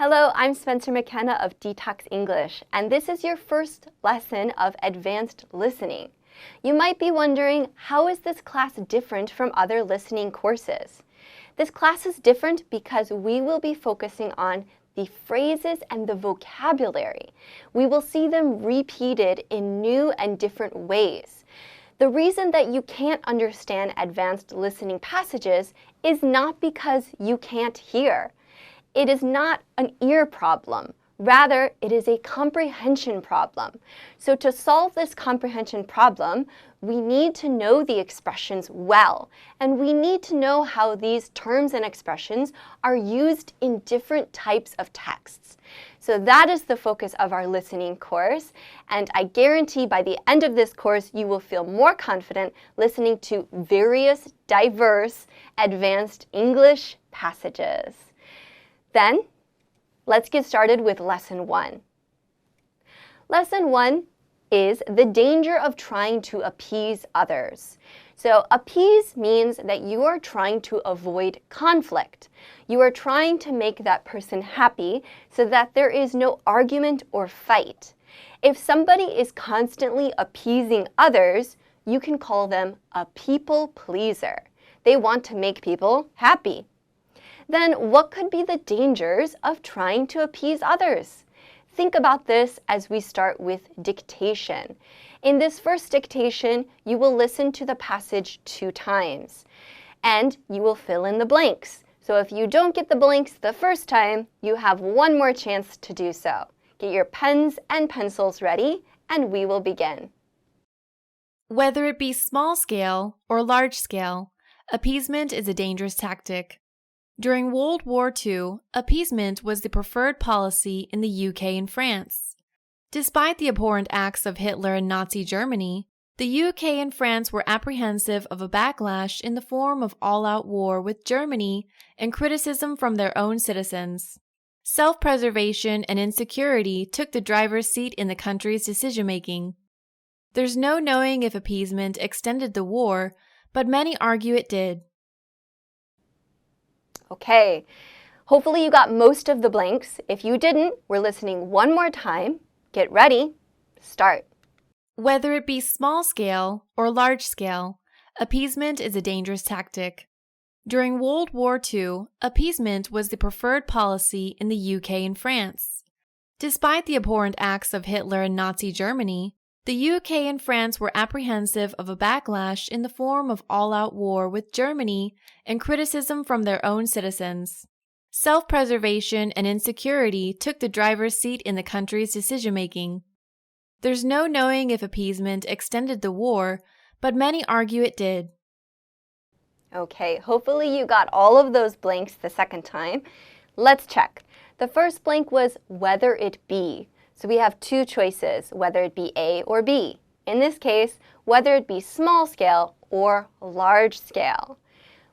Hello, I'm Spencer McKenna of Detox English, and this is your first lesson of advanced listening. You might be wondering, how is this class different from other listening courses? This class is different because we will be focusing on the phrases and the vocabulary. We will see them repeated in new and different ways. The reason that you can't understand advanced listening passages is not because you can't hear. It is not an ear problem. Rather, it is a comprehension problem. So to solve this comprehension problem, we need to know the expressions well, and we need to know how these terms and expressions are used in different types of texts. So that is the focus of our listening course, and I guarantee by the end of this course, you will feel more confident listening to various, diverse, advanced English passages. Then, let's get started with Lesson 1. Lesson 1 is the danger of trying to appease others. So appease means that you are trying to avoid conflict. You are trying to make that person happy so that there is no argument or fight. If somebody is constantly appeasing others, you can call them a people pleaser. They want to make people happy. Then what could be the dangers of trying to appease others? Think about this as we start with dictation. In this first dictation, you will listen to the passage 2 times, and you will fill in the blanks. So if you don't get the blanks the first time, you have one more chance to do so. Get your pens and pencils ready, and we will begin. Whether it be small scale or large scale, appeasement is a dangerous tactic. During World War II, appeasement was the preferred policy in the UK and France. Despite the abhorrent acts of Hitler and Nazi Germany, the UK and France were apprehensive of a backlash in the form of all-out war with Germany and criticism from their own citizens. Self-preservation and insecurity took the driver's seat in the country's decision-making. There's no knowing if appeasement extended the war, but many argue it did. Okay, hopefully you got most of the blanks. If you didn't, we're listening one more time. Get ready. Start. Whether it be small scale or large scale, appeasement is a dangerous tactic. During World War II, appeasement was the preferred policy in the UK and France. Despite the abhorrent acts of Hitler and Nazi Germany, the UK and France were apprehensive of a backlash in the form of all-out war with Germany and criticism from their own citizens. Self-preservation and insecurity took the driver's seat in the country's decision-making. There's no knowing if appeasement extended the war, but many argue it did. Okay, hopefully you got all of those blanks the second time. Let's check. The first blank was whether it be. So we have 2 choices, whether it be A or B. In this case, whether it be small scale or large scale.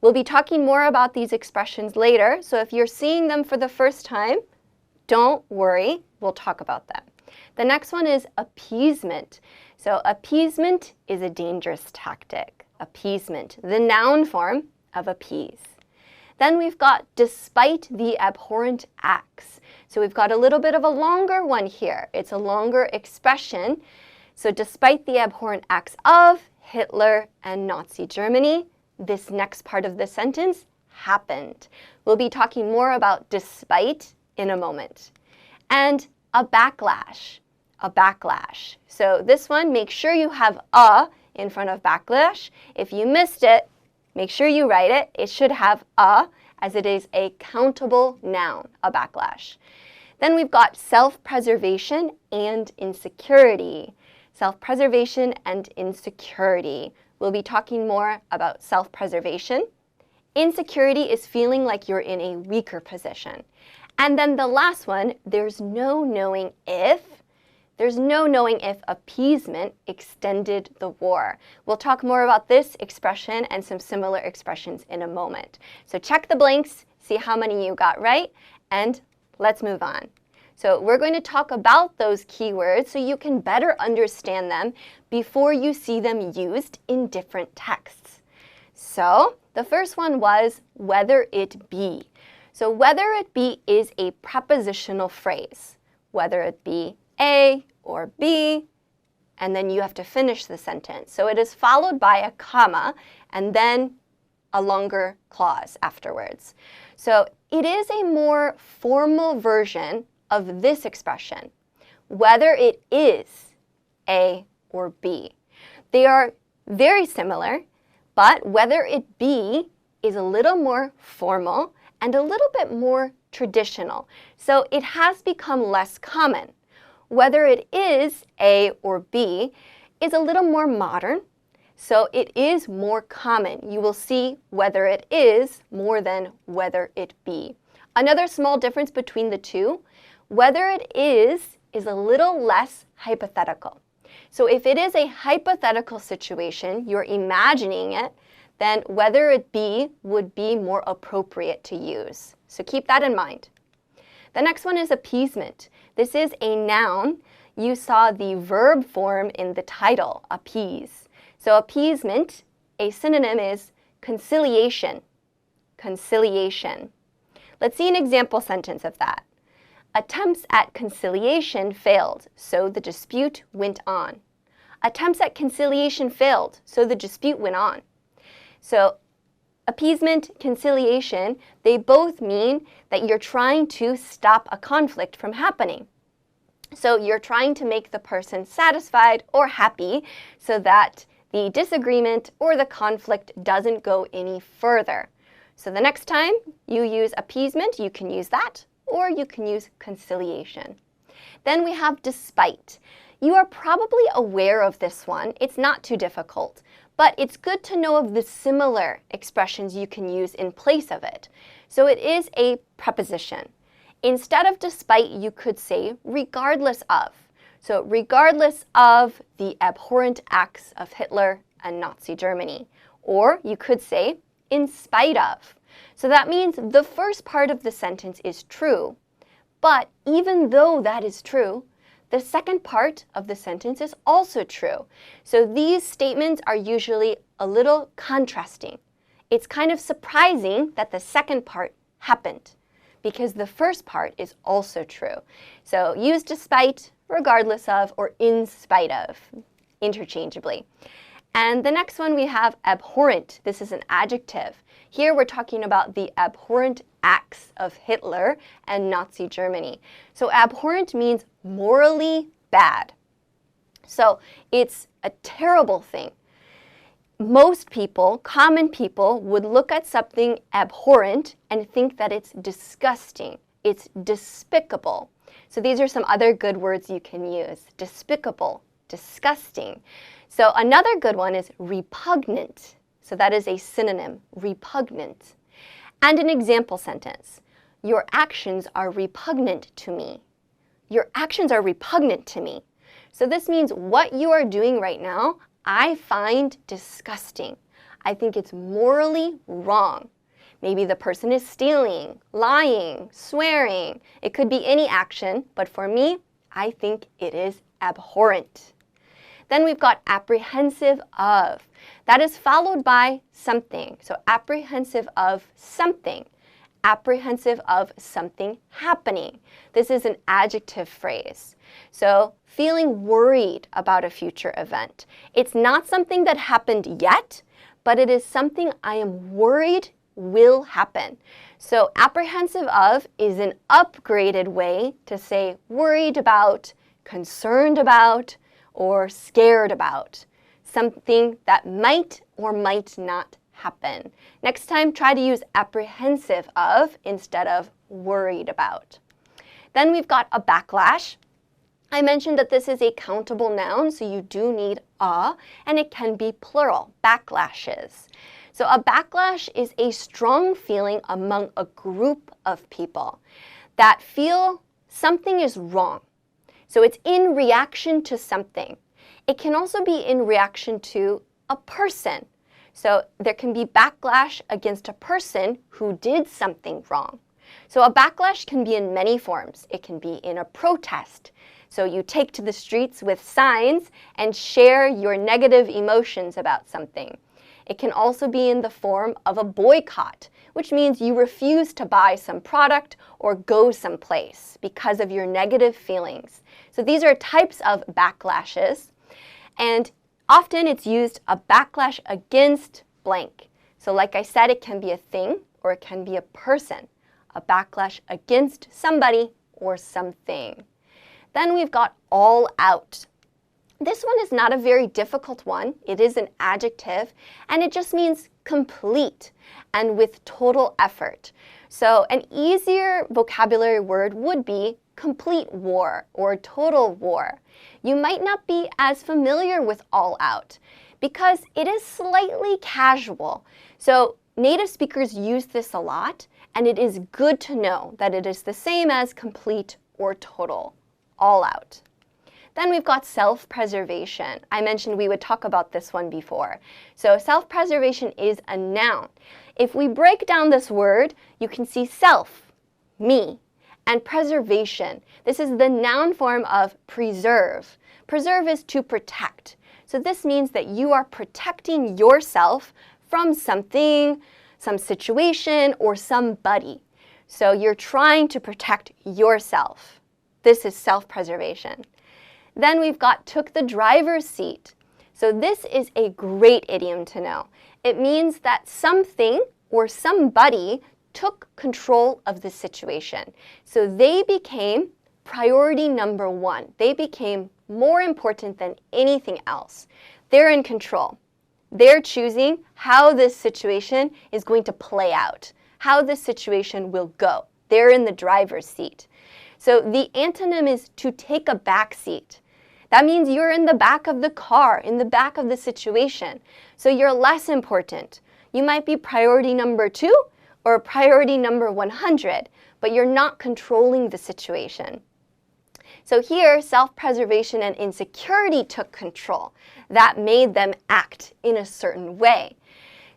We'll be talking more about these expressions later, so if you're seeing them for the first time, don't worry, we'll talk about them. The next one is appeasement. So appeasement is a dangerous tactic. Appeasement, the noun form of appease. Then we've got despite the abhorrent acts. So we've got a little bit of a longer one here. It's a longer expression. So despite the abhorrent acts of Hitler and Nazi Germany, this next part of the sentence happened. We'll be talking more about despite in a moment. And a backlash. A backlash. So this one, make sure you have a in front of backlash. If you missed it, make sure you write it. It should have a, as it is a countable noun, a backlash. Then we've got self-preservation and insecurity. Self-preservation and insecurity. We'll be talking more about self-preservation. Insecurity is feeling like you're in a weaker position. And then the last one, there's no knowing if. There's no knowing if appeasement extended the war. We'll talk more about this expression and some similar expressions in a moment. So check the blanks, see how many you got right, and let's move on. So we're going to talk about those keywords so you can better understand them before you see them used in different texts. So the first one was whether it be. So whether it be is a prepositional phrase, whether it be A or B, and then you have to finish the sentence. So it is followed by a comma and then a longer clause afterwards. So it is a more formal version of this expression, whether it is A or B. They are very similar, but whether it be is a little more formal and a little bit more traditional. So it has become less common. Whether it is A or B is a little more modern, so it is more common. You will see whether it is more than whether it be. Another small difference between the two, whether it is a little less hypothetical. So if it is a hypothetical situation, you're imagining it, then whether it be would be more appropriate to use. So keep that in mind. The next one is appeasement. This is a noun. You saw the verb form in the title, appease. So appeasement, a synonym is conciliation. Conciliation. Let's see an example sentence of that. Attempts at conciliation failed, so the dispute went on. Attempts at conciliation failed, so the dispute went on. So appeasement, conciliation, they both mean that you're trying to stop a conflict from happening. So you're trying to make the person satisfied or happy so that the disagreement or the conflict doesn't go any further. So the next time you use appeasement, you can use that, or you can use conciliation. Then we have despite. You are probably aware of this one. It's not too difficult, but it's good to know of the similar expressions you can use in place of it. So it is a preposition. Instead of despite, you could say regardless of. So regardless of the abhorrent acts of Hitler and Nazi Germany. Or you could say in spite of. So that means the first part of the sentence is true, but even though that is true, the second part of the sentence is also true. So these statements are usually a little contrasting. It's kind of surprising that the second part happened because the first part is also true. So use despite, regardless of, or in spite of, interchangeably. And the next one we have abhorrent. This is an adjective. Here we're talking about the abhorrent acts of Hitler and Nazi Germany. So abhorrent means morally bad. So it's a terrible thing. Most people, common people, would look at something abhorrent and think that it's disgusting. It's despicable. So these are some other good words you can use. Despicable, disgusting. So another good one is repugnant. So that is a synonym, repugnant. And an example sentence. Your actions are repugnant to me. Your actions are repugnant to me. So this means what you are doing right now, I find disgusting. I think it's morally wrong. Maybe the person is stealing, lying, swearing. It could be any action, but for me, I think it is abhorrent. Then we've got apprehensive of. That is followed by something. So apprehensive of something. Apprehensive of something happening. This is an adjective phrase. So feeling worried about a future event. It's not something that happened yet, but it is something I am worried will happen. So apprehensive of is an upgraded way to say worried about, concerned about, or scared about. Something that might or might not happen. Next time, try to use apprehensive of instead of worried about. Then we've got a backlash. I mentioned that this is a countable noun, so you do need a, and it can be plural, backlashes. So a backlash is a strong feeling among a group of people that feel something is wrong. So it's in reaction to something. It can also be in reaction to a person. So there can be backlash against a person who did something wrong. So a backlash can be in many forms. It can be in a protest. So you take to the streets with signs and share your negative emotions about something. It can also be in the form of a boycott, which means you refuse to buy some product or go someplace because of your negative feelings. So these are types of backlashes, and often it's used a backlash against blank. So like I said, it can be a thing or it can be a person. A backlash against somebody or something. Then we've got all out. This one is not a very difficult one. It is an adjective, and it just means complete and with total effort. So an easier vocabulary word would be complete war or total war. You might not be as familiar with all out because it is slightly casual. So native speakers use this a lot, and it is good to know that it is the same as complete or total, all out. Then we've got self-preservation. I mentioned we would talk about this one before. So self-preservation is a noun. If we break down this word, you can see self, me, and preservation. This is the noun form of preserve. Preserve is to protect. So this means that you are protecting yourself from something, some situation, or somebody. So you're trying to protect yourself. This is self-preservation. Then we've got took the driver's seat. So this is a great idiom to know. It means that something or somebody took control of the situation. So they became priority number one. They became more important than anything else. They're in control. They're choosing how this situation is going to play out, how this situation will go. They're in the driver's seat. So the antonym is to take a back seat. That means you're in the back of the car, in the back of the situation. So you're less important. You might be priority number 2 or priority number 100, but you're not controlling the situation. So here, self-preservation and insecurity took control. That made them act in a certain way.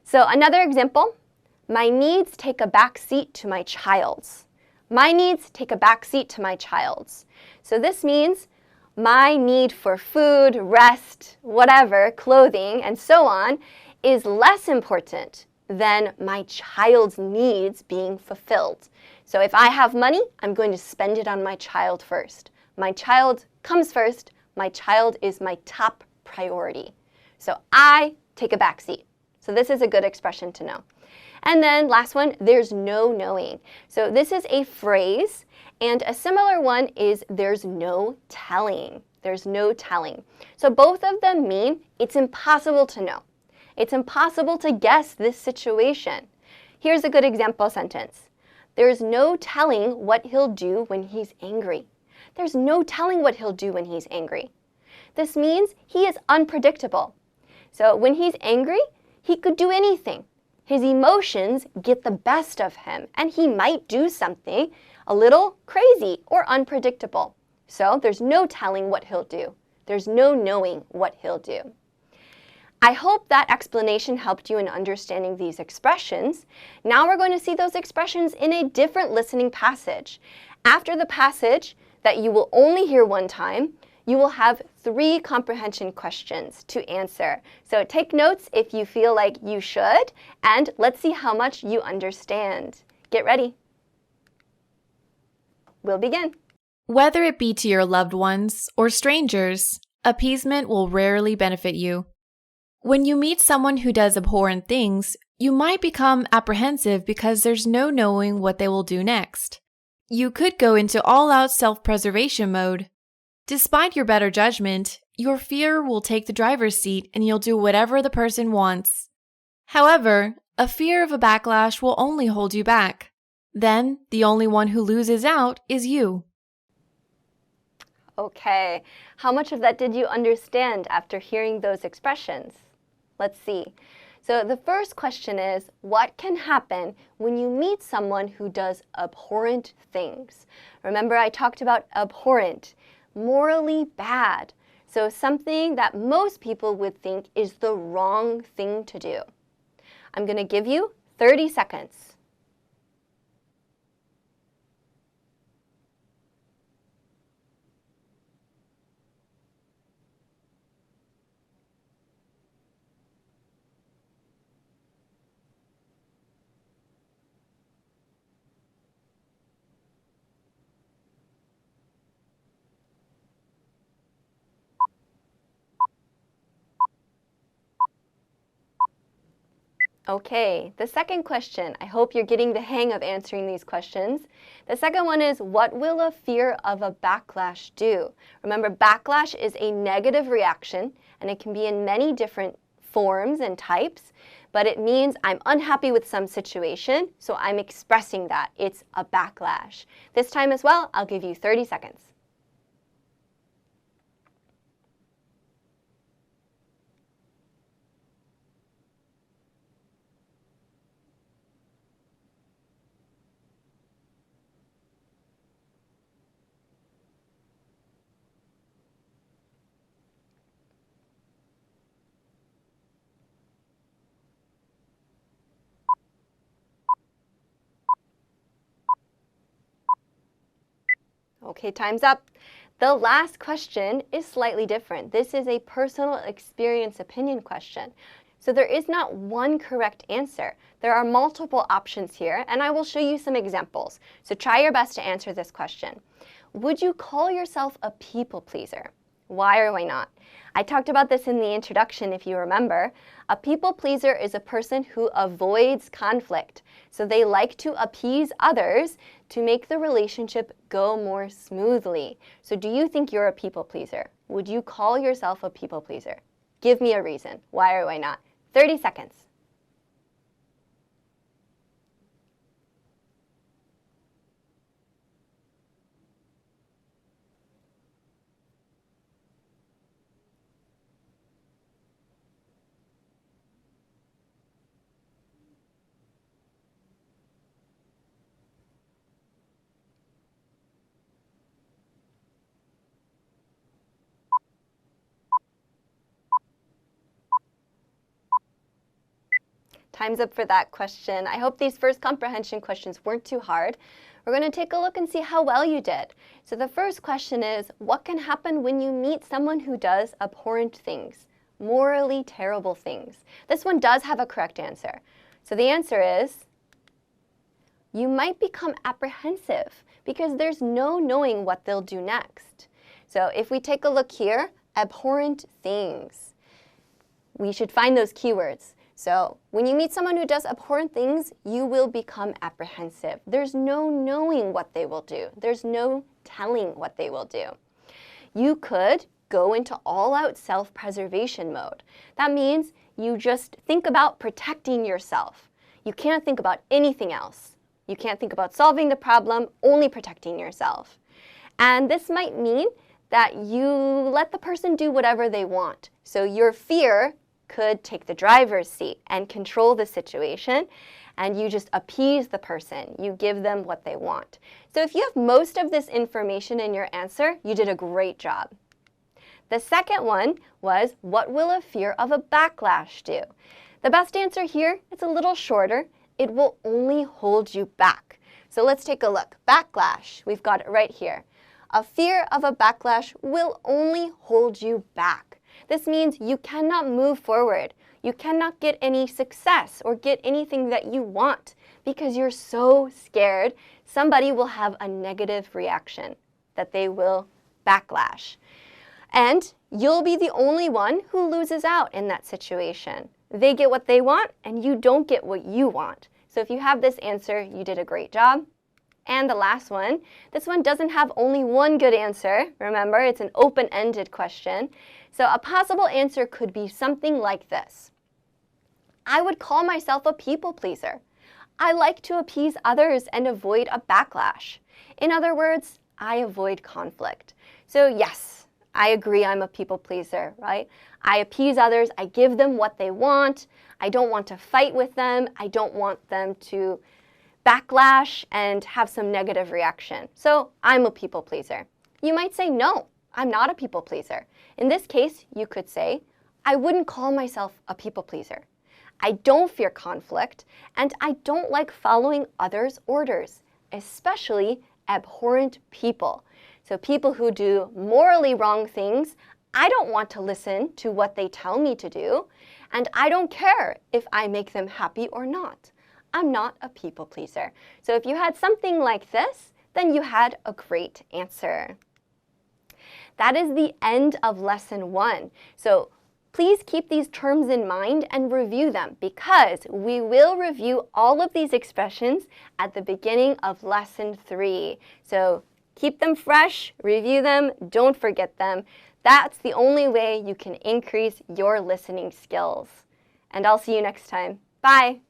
So another example, my needs take a back seat to my child's. My needs take a back seat to my child's. So this means my need for food, rest, whatever, clothing, and so on is less important than my child's needs being fulfilled. So if I have money, I'm going to spend it on my child first. My child comes first. My child is my top priority. So I take a back seat. So this is a good expression to know. And then last one, there's no knowing. So this is a phrase, and a similar one is there's no telling. There's no telling. So both of them mean it's impossible to know. It's impossible to guess this situation. Here's a good example sentence. There's no telling what he'll do when he's angry. There's no telling what he'll do when he's angry. This means he is unpredictable. So when he's angry, he could do anything. His emotions get the best of him, and he might do something a little crazy or unpredictable. So there's no telling what he'll do. There's no knowing what he'll do. I hope that explanation helped you in understanding these expressions. Now we're going to see those expressions in a different listening passage. After the passage that you will only hear one time, you will have 3 comprehension questions to answer. So take notes if you feel like you should, and let's see how much you understand. Get ready. We'll begin. Whether it be to your loved ones or strangers, appeasement will rarely benefit you. When you meet someone who does abhorrent things, you might become apprehensive because there's no knowing what they will do next. You could go into all-out self-preservation mode. Despite your better judgment, your fear will take the driver's seat and you'll do whatever the person wants. However, a fear of a backlash will only hold you back. Then, the only one who loses out is you. Okay, how much of that did you understand after hearing those expressions? Let's see. So the first question is, what can happen when you meet someone who does abhorrent things? Remember I talked about abhorrent, morally bad. So something that most people would think is the wrong thing to do. I'm going to give you 30 seconds. Okay, the second question. I hope you're getting the hang of answering these questions. The second one is, what will a fear of a backlash do? Remember, backlash is a negative reaction, and it can be in many different forms and types, but it means I'm unhappy with some situation, so I'm expressing that. It's a backlash. This time as well, I'll give you 30 seconds. Okay, time's up. The last question is slightly different. This is a personal experience opinion question. So there is not one correct answer. There are multiple options here, and I will show you some examples. So try your best to answer this question. Would you call yourself a people pleaser? Why or why not? I talked about this in the introduction, if you remember. A people pleaser is a person who avoids conflict. So they like to appease others to make the relationship go more smoothly. So do you think you're a people pleaser? Would you call yourself a people pleaser? Give me a reason. Why or why not? 30 seconds. Time's up for that question. I hope these first comprehension questions weren't too hard. We're going to take a look and see how well you did. So the first question is, what can happen when you meet someone who does abhorrent things, morally terrible things? This one does have a correct answer. So the answer is, you might become apprehensive because there's no knowing what they'll do next. So if we take a look here, abhorrent things, we should find those keywords. So when you meet someone who does abhorrent things, you will become apprehensive. There's no knowing what they will do. There's no telling what they will do. You could go into all-out self-preservation mode. That means you just think about protecting yourself. You can't think about anything else. You can't think about solving the problem, only protecting yourself. And this might mean that you let the person do whatever they want. So your fear could take the driver's seat and control the situation, and you just appease the person. You give them what they want. So if you have most of this information in your answer, you did a great job. The second one was, what will a fear of a backlash do? The best answer here, it's a little shorter. It will only hold you back. So let's take a look. Backlash, we've got it right here. A fear of a backlash will only hold you back. This means you cannot move forward. You cannot get any success or get anything that you want because you're so scared somebody will have a negative reaction, that they will backlash. And you'll be the only one who loses out in that situation. They get what they want and you don't get what you want. So if you have this answer, you did a great job. And the last one, this one doesn't have only one good answer. Remember, it's an open-ended question. So a possible answer could be something like this. I would call myself a people pleaser. I like to appease others and avoid a backlash. In other words, I avoid conflict. So yes, I agree I'm a people pleaser, right? I appease others, I give them what they want. I don't want to fight with them. I don't want them to backlash and have some negative reaction. So I'm a people pleaser. You might say, no, I'm not a people pleaser. In this case, you could say, I wouldn't call myself a people pleaser. I don't fear conflict, and I don't like following others' orders, especially abhorrent people. So people who do morally wrong things, I don't want to listen to what they tell me to do, and I don't care if I make them happy or not. I'm not a people pleaser. So if you had something like this, then you had a great answer. That is the end of lesson 1. So Please keep these terms in mind and review them because we will review all of these expressions at the beginning of lesson 3. So keep them fresh, review them, don't forget them. That's the only way you can increase your listening skills. And I'll see you next time. Bye!